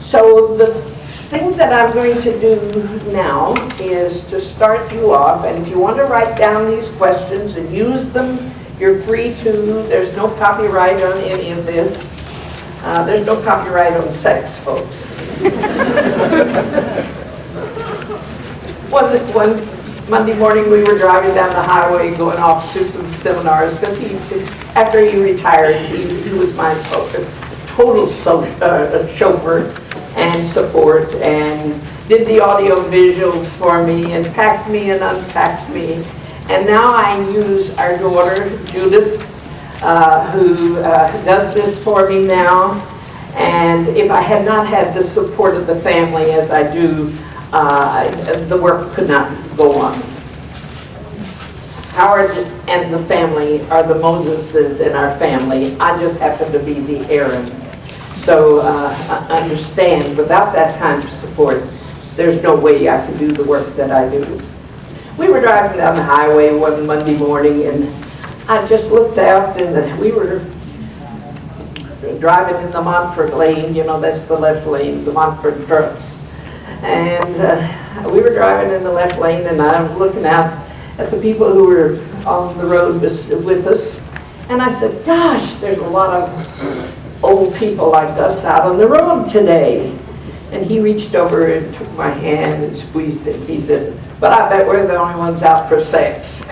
So the thing that I'm going to do now is to start you off, and if you want to write down these questions and use them, you're free to. There's no copyright on any of this. There's no copyright on sex, folks. One Monday morning we were driving down the highway going off to some seminars because after he retired, he was my total chauffeur and support, and did the audio visuals for me and packed me and unpacked me. And now I use our daughter, Judith, who does this for me now. And if I had not had the support of the family as I do, the work could not go on. Howard and the family are the Moseses in our family. I just happen to be the Aaron. So understand, without that kind of support, there's no way I could do the work that I do. We were driving down the highway one Monday morning, and I just looked out, and we were driving in the Montfort lane. You know, that's the left lane, the Montfort trucks. And we were driving in the left lane, and I was looking out at the people who were on the road with us. And I said, gosh, there's a lot of old people like us out on the road today. And he reached over and took my hand and squeezed it. He says, but I bet we're the only ones out for sex.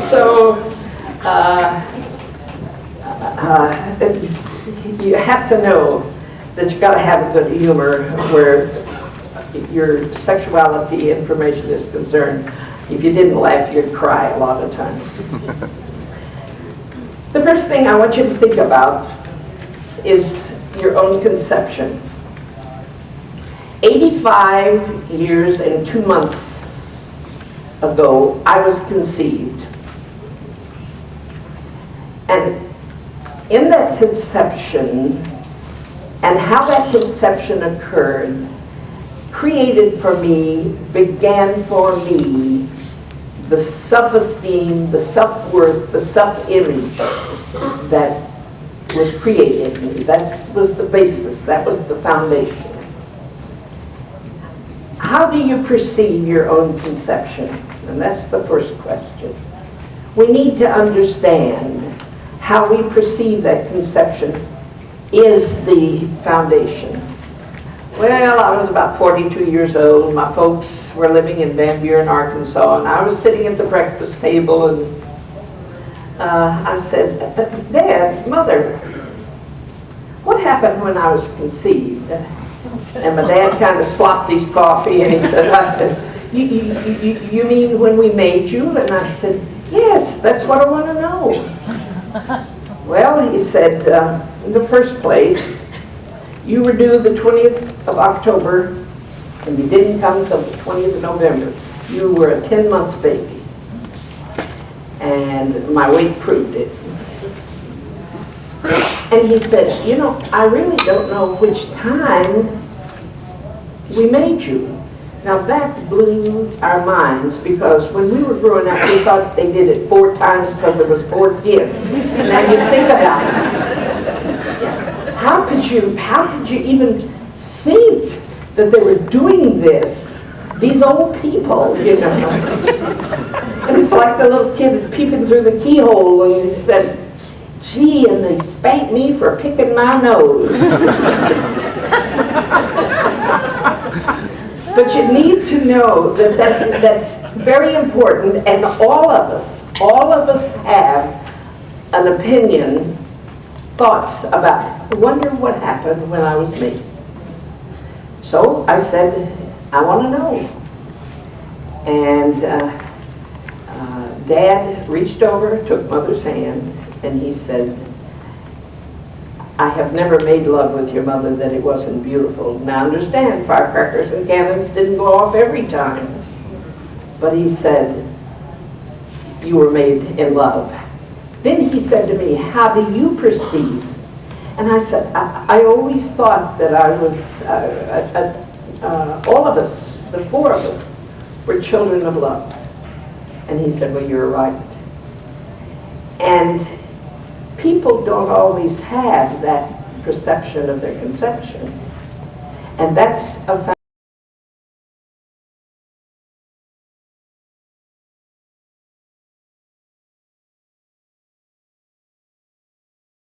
So, you have to know that you got to have a good humor where your sexuality information is concerned. If you didn't laugh, you'd cry a lot of times. The first thing I want you to think about is your own conception. 85 years and 2 months ago, I was conceived. And in that conception, and how that conception occurred, began for me the self-esteem, the self-worth, the self-image that was created in me. That was the basis, that was the foundation. How do you perceive your own conception? And that's the first question. We need to understand how we perceive that conception is the foundation. Well, I was about 42 years old. My folks were living in Van Buren, Arkansas, and I was sitting at the breakfast table, and I said, Dad, Mother, what happened when I was conceived? And my dad kind of slopped his coffee, and he said, you mean when we made you? And I said, yes, that's what I want to know. Well, he said, in the first place, you were due the 20th of October, and you didn't come until the 20th of November. You were a 10-month baby. And my weight proved it. And he said, you know, I really don't know which time we made you. Now that blew our minds, because when we were growing up, we thought they did it 4 times because there was 4 kids. Now you think about it. How could you even think that they were doing this? These old people, you know. And it's like the little kid peeping through the keyhole, and he said, gee, and they spanked me for picking my nose. But you need to know that's very important, and all of us have an opinion, thoughts about, I wonder what happened when I was me. So I said, I want to know. And Dad reached over, took Mother's hand, and he said, I have never made love with your mother that it wasn't beautiful. Now understand, firecrackers and cannons didn't go off every time. But he said, you were made in love. Then he said to me, how do you perceive? And I said, I always thought that I was, all of us, the 4 of us, were children of love. And he said, well, you're right. And people don't always have that perception of their conception. And that's a